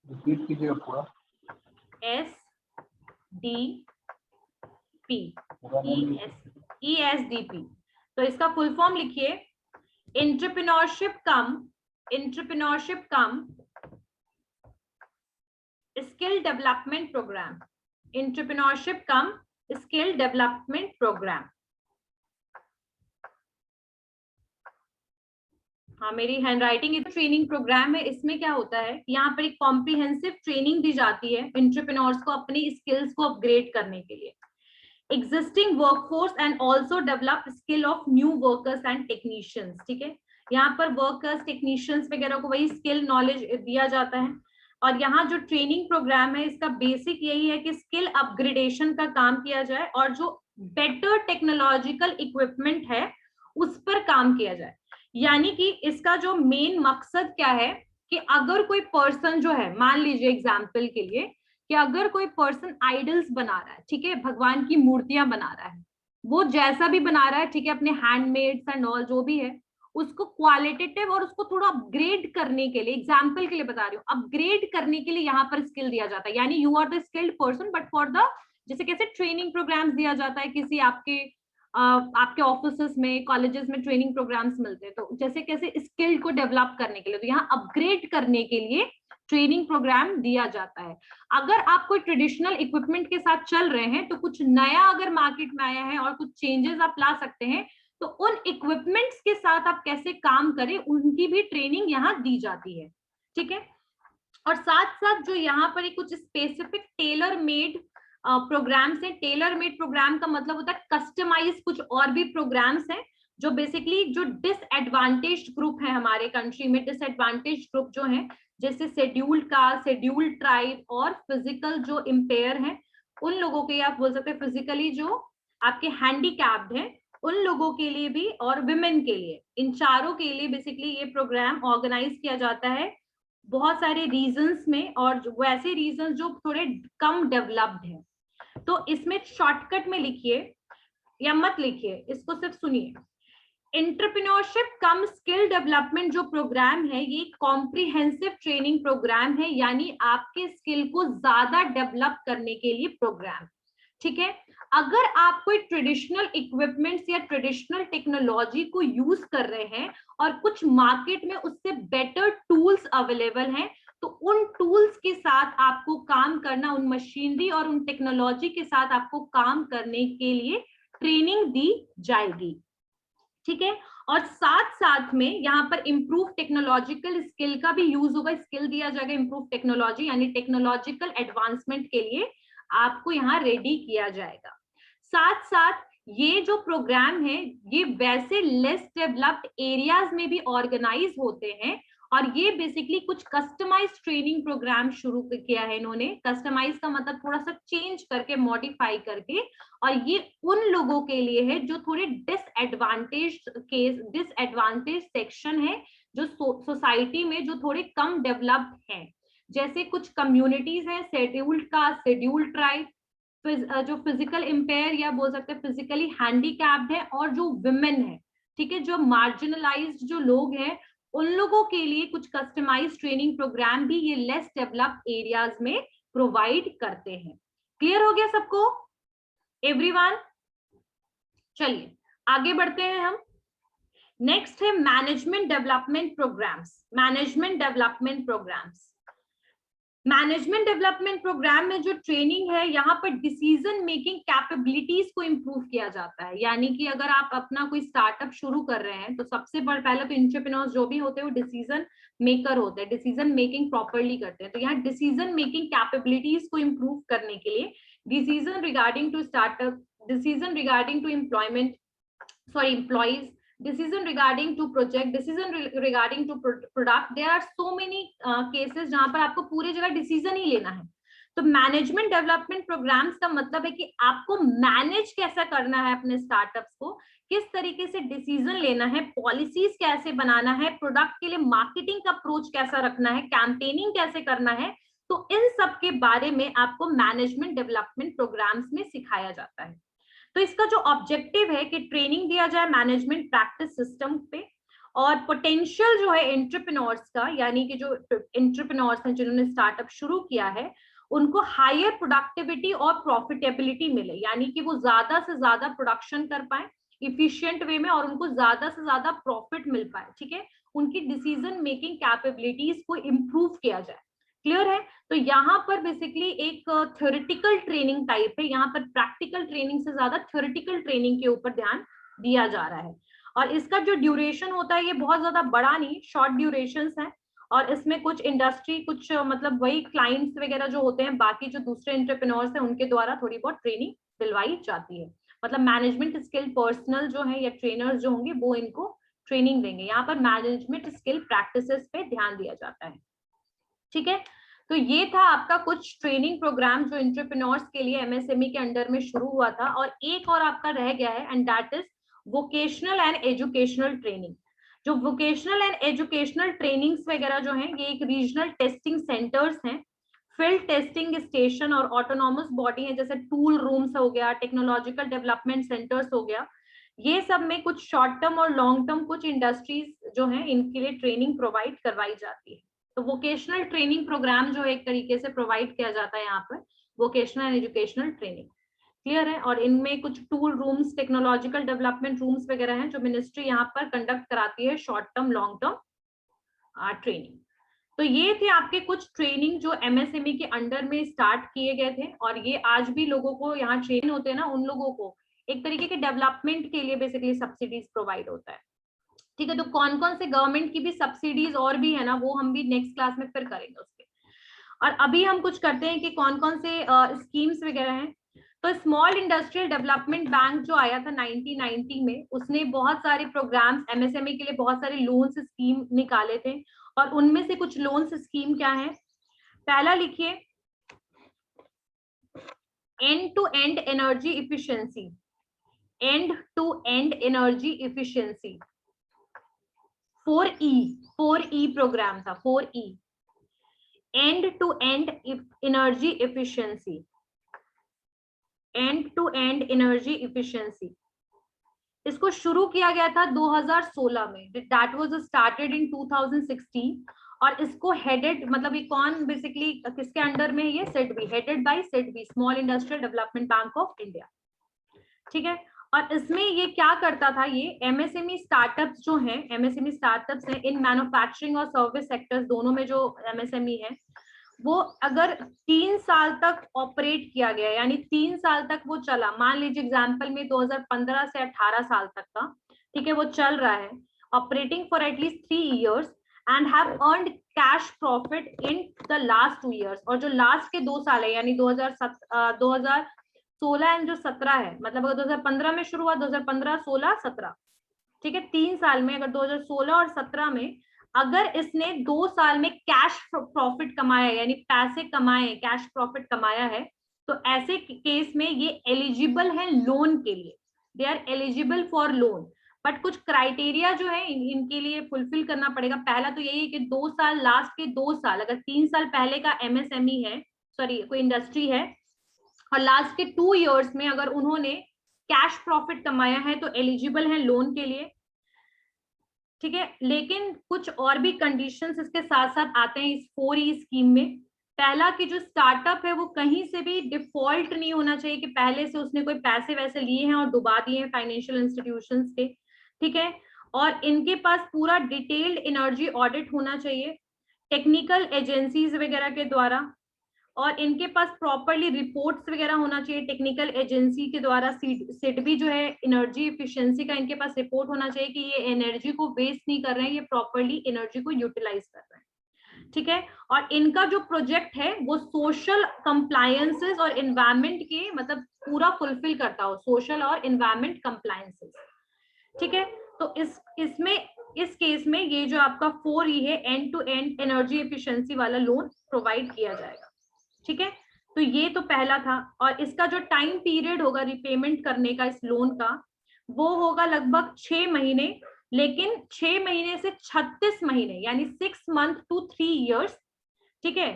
रिपीट कीजिएगा पूरा। ESDP। तो इसका फुल फॉर्म लिखिए, entrepreneurship cum skill development programme, entrepreneurship cum skill development programme. हाँ, मेरी हैंडराइटिंग ट्रेनिंग प्रोग्राम है। इसमें क्या होता है, यहाँ पर एक कॉम्प्रिहेंसिव ट्रेनिंग दी जाती है एंटरप्रेन्योर्स को अपनी स्किल्स को अपग्रेड करने के लिए, existing workforce and also develop skill of new workers and technicians, ठीक है। यहाँ पर वर्कर्स, टेक्नीशियंस वगैरह को वही स्किल नॉलेज दिया जाता है। और यहाँ जो ट्रेनिंग प्रोग्राम है इसका बेसिक यही है कि स्किल अपग्रेडेशन का काम किया जाए और जो बेटर टेक्नोलॉजिकल इक्विपमेंट है उस पर काम किया जाए। यानी कि इसका जो मेन मकसद क्या है कि अगर कोई पर्सन जो है, मान लीजिए एग्जाम्पल के लिए कि अगर कोई पर्सन आइडल्स बना रहा है, ठीक है, भगवान की मूर्तियां बना रहा है, वो जैसा भी बना रहा है, ठीक है, अपने हैंडमेड्स एंड ऑल जो भी है, उसको क्वालिटेटिव और उसको थोड़ा अपग्रेड करने के लिए, एग्जाम्पल के लिए बता रही हूँ, अपग्रेड करने के लिए यहाँ पर स्किल दिया जाता है। यानी you are the skilled person but for the, जैसे कैसे ट्रेनिंग प्रोग्राम्स दिया जाता है किसी आपके ऑफिसेस में, कॉलेजेस में ट्रेनिंग प्रोग्राम्स मिलते हैं, तो जैसे कैसे स्किल को डेवलप करने के लिए, तो यहाँ अपग्रेड करने के लिए ट्रेनिंग प्रोग्राम दिया जाता है। अगर आप कोई ट्रेडिशनल इक्विपमेंट के साथ चल रहे हैं तो कुछ नया अगर मार्केट में आया है और कुछ चेंजेस आप ला सकते हैं, तो उन इक्विपमेंट्स के साथ आप कैसे काम करें उनकी भी ट्रेनिंग यहाँ दी जाती है, ठीक है। और साथ साथ जो यहाँ पर कुछ स्पेसिफिक टेलर मेड प्रोग्राम्स हैं। टेलर मेड प्रोग्राम का मतलब होता है कस्टमाइज कुछ और भी प्रोग्राम्स हैं जो बेसिकली जो डिसएडवांटेज ग्रुप है हमारे कंट्री में, डिसएडवांटेज ग्रुप जो है, जैसे शेड्यूल्ड कास्ट, शेड्यूल्ड ट्राइब और फिजिकल जो इम्पेयर हैं, उन लोगों के, आप बोल सकते हैं फिजिकली जो आपके हैंडीकैप्ड हैं उन लोगों के लिए भी, और विमेन के लिए, इन चारों के लिए बेसिकली ये प्रोग्राम ऑर्गेनाइज किया जाता है बहुत सारे रीजंस में, और वैसे रीजंस जो थोड़े कम डेवलप्ड हैं। तो इसमें शॉर्टकट में लिखिए या मत लिखिए, इसको सिर्फ सुनिए। एंटरप्रेन्योरशिप कम स्किल डेवलपमेंट जो प्रोग्राम है ये कॉम्प्रिहेंसिव ट्रेनिंग प्रोग्राम है, यानी आपके स्किल को ज्यादा डेवलप करने के लिए प्रोग्राम, ठीक है। अगर आप कोई ट्रेडिशनल इक्विपमेंट्स या ट्रेडिशनल टेक्नोलॉजी को यूज कर रहे हैं और कुछ मार्केट में उससे बेटर टूल्स अवेलेबल हैं, तो उन टूल्स के साथ आपको काम करना, उन मशीनरी और उन टेक्नोलॉजी के साथ आपको काम करने के लिए ट्रेनिंग दी जाएगी, ठीक है। और साथ साथ में यहाँ पर इम्प्रूव टेक्नोलॉजिकल स्किल का भी यूज होगा, स्किल दिया जाएगा इम्प्रूव टेक्नोलॉजी, यानी टेक्नोलॉजिकल एडवांसमेंट के लिए आपको यहाँ रेडी किया जाएगा। साथ साथ ये जो प्रोग्राम है ये वैसे लेस डेवलप्ड एरियाज में भी ऑर्गेनाइज होते हैं, और ये बेसिकली कुछ कस्टमाइज ट्रेनिंग प्रोग्राम शुरू किया है इन्होंने। कस्टमाइज का मतलब थोड़ा सा चेंज करके, मॉडिफाई करके, और ये उन लोगों के लिए है जो थोड़े डिसएडवांटेज सेक्शन है, जो सोसाइटी में जो थोड़े कम डेवलप्ड हैं, जैसे कुछ कम्युनिटीज हैं, शेड्यूल्ड कास्ट, शेड्यूल्ड ट्राइब, जो फिजिकल इम्पेयर या बोल सकते हैं फिजिकली हैंडीकैप्ड है, और जो विमेन है, ठीक है, जो मार्जिनलाइज्ड जो लोग हैं, उन लोगों के लिए कुछ कस्टमाइज ट्रेनिंग प्रोग्राम भी ये लेस डेवलप्ड एरियाज में प्रोवाइड करते हैं। क्लियर हो गया सबको? एवरीवन, चलिए आगे बढ़ते हैं हम। नेक्स्ट है management development programmes. Management development programmes, management development programme में जो ट्रेनिंग है यहाँ पर डिसीजन मेकिंग कैपेबिलिटीज को इम्प्रूव किया जाता है। यानी कि अगर आप अपना कोई स्टार्टअप शुरू कर रहे हैं तो सबसे पहले तो एंटरप्रेन्योर्स जो भी होते हैं वो डिसीजन मेकर होते हैं, डिसीजन मेकिंग प्रॉपरली करते हैं। तो यहाँ डिसीजन मेकिंग कैपेबिलिटीज को इम्प्रूव करने के लिए decision regarding to startup, decision regarding to employment, sorry employees, decision regarding to project, decision regarding to product, there are so many cases जहां पर आपको पूरी जगह डिसीजन ही लेना है। तो मैनेजमेंट डेवलपमेंट प्रोग्राम्स का मतलब है कि आपको मैनेज कैसा करना है अपने स्टार्टअप्स को, किस तरीके से डिसीजन लेना है, पॉलिसीज कैसे बनाना है, प्रोडक्ट के लिए मार्केटिंग का अप्रोच कैसा रखना है, कैंपेनिंग कैसे करना है। तो इन सब के बारे में आपको मैनेजमेंट डेवलपमेंट प्रोग्राम्स में सिखाया जाता है। तो इसका जो ऑब्जेक्टिव है कि ट्रेनिंग दिया जाए मैनेजमेंट प्रैक्टिस सिस्टम पे, और पोटेंशियल जो है एंटरप्रेन्योर्स का, यानी कि जो एंटरप्रेन्योर्स हैं जिन्होंने स्टार्टअप शुरू किया है, उनको हायर प्रोडक्टिविटी और प्रॉफिटेबिलिटी मिले, यानी कि वो ज्यादा से ज्यादा प्रोडक्शन कर पाए इफिशिएंट वे में और उनको ज्यादा से ज्यादा प्रॉफिट मिल पाए। ठीक है, उनकी डिसीजन मेकिंग कैपेबिलिटीज को इम्प्रूव किया जाए। क्लियर है? तो यहाँ पर बेसिकली एक थ्योरेटिकल ट्रेनिंग टाइप है, यहाँ पर प्रैक्टिकल ट्रेनिंग से ज्यादा थ्योरेटिकल ट्रेनिंग के ऊपर ध्यान दिया जा रहा है। और इसका जो ड्यूरेशन होता है ये बहुत ज्यादा बड़ा नहीं, शॉर्ट ड्यूरेशंस है। और इसमें कुछ इंडस्ट्री, कुछ मतलब वही क्लाइंट्स वगैरह जो होते हैं, बाकी जो दूसरे एंटरप्रेन्योर्स हैं उनके द्वारा थोड़ी बहुत ट्रेनिंग दिलवाई जाती है। मतलब मैनेजमेंट स्किल पर्सनल जो है या ट्रेनर्स जो होंगे वो इनको ट्रेनिंग देंगे। यहाँ पर मैनेजमेंट स्किल प्रैक्टिसेस पे ध्यान दिया जाता है। ठीक है, तो ये था आपका कुछ ट्रेनिंग प्रोग्राम जो एंटरप्रेन्योर्स के लिए एमएसएमई के अंडर में शुरू हुआ था। और एक और आपका रह गया है and that is vocational and educational training. जो वोकेशनल एंड एजुकेशनल ट्रेनिंग्स वगैरह जो हैं ये एक रीजनल टेस्टिंग सेंटर्स हैं, फील्ड टेस्टिंग स्टेशन और ऑटोनॉमस बॉडी है, जैसे टूल रूम्स हो गया, टेक्नोलॉजिकल डेवलपमेंट सेंटर्स हो गया। ये सब में कुछ शॉर्ट टर्म और लॉन्ग टर्म कुछ इंडस्ट्रीज जो हैं इनके लिए ट्रेनिंग प्रोवाइड करवाई जाती है। तो वोकेशनल ट्रेनिंग प्रोग्राम जो एक तरीके से प्रोवाइड किया जाता है यहाँ पर, vocational and educational training. Clear है? और इनमें कुछ tool rooms, technological development rooms वगैरह हैं जो मिनिस्ट्री यहाँ पर कंडक्ट कराती है, short term long term training. तो ये थे आपके कुछ ट्रेनिंग जो एमएसएमई के अंडर में स्टार्ट किए गए थे, और ये आज भी लोगों को यहाँ ट्रेन होते हैं ना, उन लोगों को एक तरीके के डेवलपमेंट के लिए बेसिकली सब्सिडीज प्रोवाइड होता है। ठीक है, तो कौन कौन से गवर्नमेंट की भी सब्सिडीज और भी है ना, वो हम भी नेक्स्ट क्लास में फिर करेंगे उसके। और अभी हम कुछ करते हैं कि कौन कौन से स्कीम्स वगैरह हैं। तो स्मॉल इंडस्ट्रियल डेवलपमेंट बैंक जो आया था 1990 में, उसने बहुत सारे प्रोग्राम्स एमएसएमई के लिए, बहुत सारे लोन्स स्कीम निकाले थे। और उनमें से कुछ लोन्स स्कीम क्या है, पहला लिखिए end to end energy efficiency. End to end energy efficiency 4E programme था, 4E, end to end energy efficiency, end to end energy efficiency. इसको शुरू किया गया था 2016 में, दैट वाज स्टार्टेड इन 2016। और इसको हेडेड, मतलब ये कौन बेसिकली किसके अंडर में है, ये SIDBI, headed by SIDBI, small industrial development bank of India. ठीक है, और इसमें ये क्या करता था, ये एमएसएमई स्टार्टअप्स जो हैं, एमएसएमई स्टार्टअप्स हैं इन मैन्युफैक्चरिंग और सर्विस सेक्टर्स दोनों में जो एमएसएमई है, वो अगर 3 साल तक ऑपरेट किया गया, यानी 3 साल तक वो चला, मान लीजिए एग्जांपल में 2015 से 18 साल तक का, ठीक है, वो चल रहा है, operating for at least 3 years and have earned cash profit in the last 2 years। और जो लास्ट के 2 साल है, यानी 2016 एंड जो 17 है, मतलब अगर 2015 में शुरू हुआ, 2015, 16, 17, ठीक है, 3 साल में, अगर 2016 और 17 में अगर इसने 2 साल में कैश प्रॉफिट कमाया, यानी पैसे कमाए, कैश प्रॉफिट कमाया है, तो ऐसे केस में ये एलिजिबल है लोन के लिए, they are eligible for loan. But कुछ क्राइटेरिया जो है इनके लिए फुलफिल करना पड़ेगा। पहला तो यही है कि 2 साल, लास्ट के 2 साल, अगर 3 साल पहले का एमएसएमई है, सॉरी कोई इंडस्ट्री है, और लास्ट के 2 years में अगर उन्होंने कैश प्रॉफिट कमाया है तो एलिजिबल है लोन के लिए। ठीक है, लेकिन कुछ और भी कंडीशंस इसके साथ साथ आते हैं इस 4E स्कीम में। पहला कि जो स्टार्टअप है वो कहीं से भी डिफॉल्ट नहीं होना चाहिए कि पहले से उसने कोई पैसे वैसे लिए हैं और डुबा दिए हैं फाइनेंशियल इंस्टीट्यूशंस के, ठीक है। और इनके पास पूरा डिटेल्ड एनर्जी ऑडिट होना चाहिए टेक्निकल एजेंसीज वगैरह के द्वारा, और इनके पास प्रॉपरली रिपोर्ट्स वगैरह होना चाहिए टेक्निकल एजेंसी के द्वारा। सिडबी जो है एनर्जी एफिशिएंसी का, इनके पास रिपोर्ट होना चाहिए कि ये एनर्जी को वेस्ट नहीं कर रहे हैं, ये प्रॉपरली एनर्जी को यूटिलाइज कर रहे हैं, ठीक है। और इनका जो प्रोजेक्ट है वो सोशल कंप्लायंसेस और एनवायरमेंट के मतलब पूरा फुलफिल करता हो, सोशल और एनवायरमेंट कंप्लायंसेस, ठीक है। तो इस केस में ये जो आपका 4E है, end to end energy efficiency वाला लोन प्रोवाइड किया जाएगा, ठीक है। तो ये तो पहला था। और इसका जो टाइम पीरियड होगा रिपेमेंट करने का इस लोन का, वो होगा लगभग 6 महीने, लेकिन 6 महीने से 36 महीने यानी 6 मंथ to 3 years, ठीक है,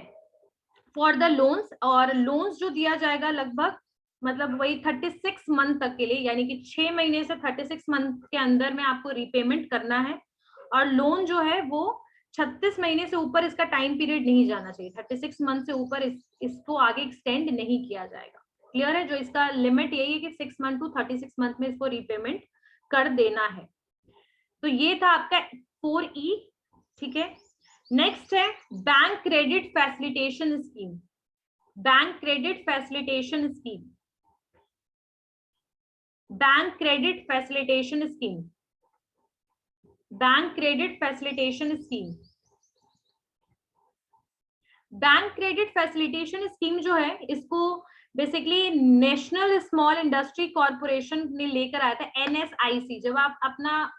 फॉर द लोन्स। और लोन्स जो दिया जाएगा लगभग मतलब वही 36 मंथ तक के लिए, यानी कि 6 महीने से 36 मंथ के अंदर में आपको रिपेमेंट करना है। और लोन जो है वो 36 महीने से ऊपर इसका टाइम पीरियड नहीं जाना चाहिए, 36 मंथ से ऊपर इसको आगे एक्सटेंड नहीं किया जाएगा। क्लियर है? जो इसका लिमिट यही है कि 6 मंथ to 36 मंथ में इसको रिपेमेंट कर देना है। तो ये था आपका 4E, ठीक है। नेक्स्ट है bank credit facilitation scheme. Bank credit facilitation scheme, bank credit facilitation scheme, bank credit facilitation scheme. Bank credit facilitation scheme जो है इसको basically national small industry corporation ने लेकर आया था, NSIC। जब आप अपना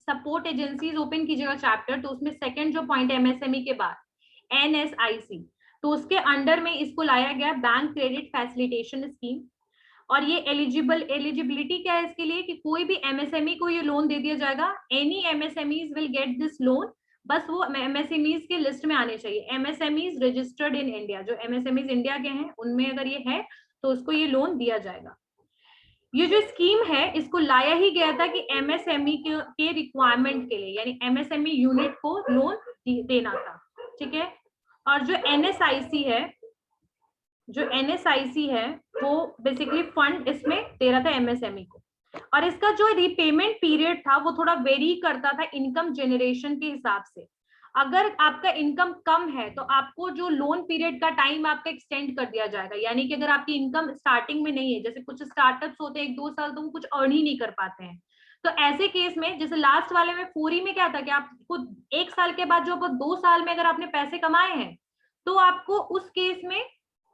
सपोर्ट एजेंसीज ओपन कीजिएगा चैप्टर, तो उसमें सेकंड जो पॉइंट है MSME के बाद NSIC, तो उसके अंडर में इसको लाया गया बैंक क्रेडिट फैसिलिटेशन स्कीम। और ये एलिजिबिलिटी क्या है इसके लिए कि कोई भी MSME को ये लोन दे दिया जाएगा। Any MSMEs will get this loan, बस वो MSMEs के लिस्ट में आने चाहिए, MSMEs रजिस्टर्ड इन इंडिया। जो MSMEs इंडिया के हैं उनमें अगर ये है तो उसको ये लोन दिया जाएगा। ये जो स्कीम है इसको लाया ही गया था कि MSME के रिक्वायरमेंट के लिए, यानी MSME यूनिट को लोन देना था, ठीक है। और जो NSIC है वो बेसिकली फंड इसमें दे रहा था MSME को। और इसका जो रीपेमेंट पीरियड था वो थोड़ा वेरी करता था इनकम जनरेशन के हिसाब से। अगर आपका इनकम कम है तो आपको जो लोन पीरियड का टाइम आपका एक्सटेंड कर दिया जाएगा, यानी कि अगर आपकी इनकम स्टार्टिंग में नहीं है, जैसे कुछ स्टार्टअप्स होते हैं 1-2 साल तो वो कुछ अर्न ही नहीं कर पाते हैं, तो ऐसे केस में जैसे लास्ट वाले में 4E में क्या था कि आपको 1 साल के बाद जो 2 साल में अगर आपने पैसे कमाए हैं तो आपको उस केस में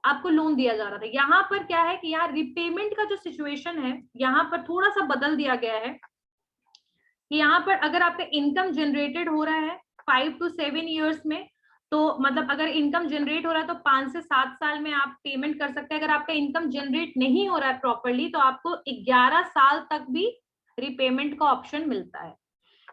आपको लोन दिया जा रहा था। यहाँ पर क्या है कि यहाँ रिपेमेंट का जो सिचुएशन है यहाँ पर थोड़ा सा बदल दिया गया है कि यहाँ पर अगर आपका इनकम जनरेटेड हो रहा है 5 to 7 years में, तो मतलब अगर इनकम जनरेट हो रहा है तो 5 से 7 साल में आप पेमेंट कर सकते हैं। अगर आपका इनकम जनरेट नहीं हो रहा है प्रॉपरली तो आपको 11 साल तक भी रिपेमेंट का ऑप्शन मिलता है।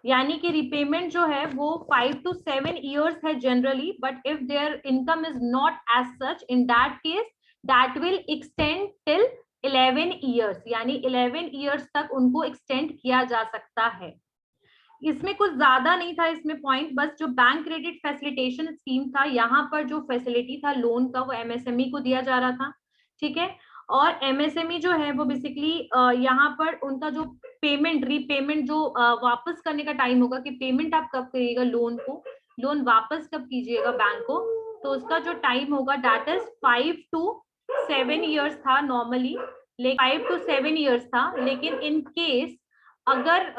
यानी कि रिपेमेंट जो है वो 5 to 7 years है generally, but if their income is not as such, in that case that will extend till 11 years, यानी 11 years तक उनको एक्सटेंड किया जा सकता है। इसमें कुछ ज्यादा नहीं था इसमें पॉइंट, बस जो बैंक क्रेडिट फैसिलिटेशन स्कीम था यहाँ पर जो फैसिलिटी था लोन का वो MSME को दिया जा रहा था, ठीक है। और MSME जो है वो बेसिकली यहाँ पर उनका जो पेमेंट रीपेमेंट जो वापस करने का टाइम होगा कि पेमेंट आप कब करिएगा लोन को, लोन वापस कब कीजिएगा बैंक को, तो उसका जो टाइम होगा दैट इज 5 to 7 years था नॉर्मली, 5 to 7 years था। लेकिन इन केस अगर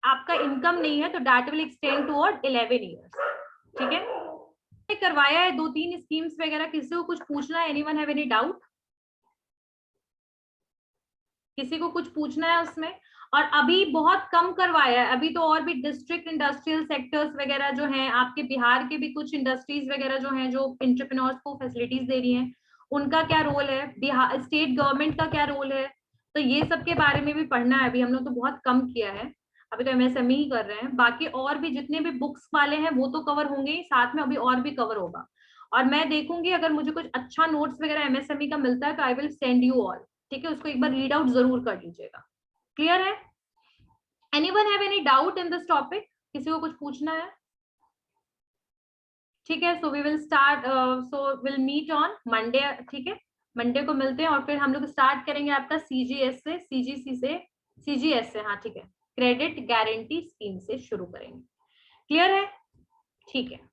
आपका इनकम नहीं है तो that will extend toward 11 years, ठीक है। करवाया है 2-3 स्कीम्स वगैरह, किसी को कुछ पूछना है? Anyone have any doubt? किसी को कुछ पूछना है उसमें? और अभी बहुत कम करवाया है, अभी तो और भी डिस्ट्रिक्ट इंडस्ट्रियल सेक्टर्स वगैरह जो हैं आपके बिहार के भी कुछ इंडस्ट्रीज वगैरह जो हैं जो एंटरप्रेन्योर्स को फैसिलिटीज दे रही हैं, उनका क्या रोल है, बिहार स्टेट गवर्नमेंट का क्या रोल है, तो ये सब के बारे में भी पढ़ना है। अभी हम लोग तो बहुत कम किया है, अभी तो MSME ही कर रहे हैं, बाकी और भी जितने भी बुक्स वाले हैं वो तो कवर होंगे ही, साथ में अभी और भी कवर होगा। और मैं देखूंगी अगर मुझे कुछ अच्छा नोट्स वगैरह MSME का मिलता है तो I will send you all, ठीक है। उसको एक बार रीड आउट जरूर कर लीजिएगा। क्लियर है? Anyone have any doubt in this topic? किसी को कुछ पूछना है? ठीक है, so we will start, so will meet on Monday, ठीक है, मंडे को मिलते हैं और फिर हम लोग स्टार्ट करेंगे आपका सीजीएस से, सीजीसी से, सीजीएस से, हाँ ठीक है, क्रेडिट गारंटी स्कीम से शुरू करेंगे। क्लियर है? ठीक है।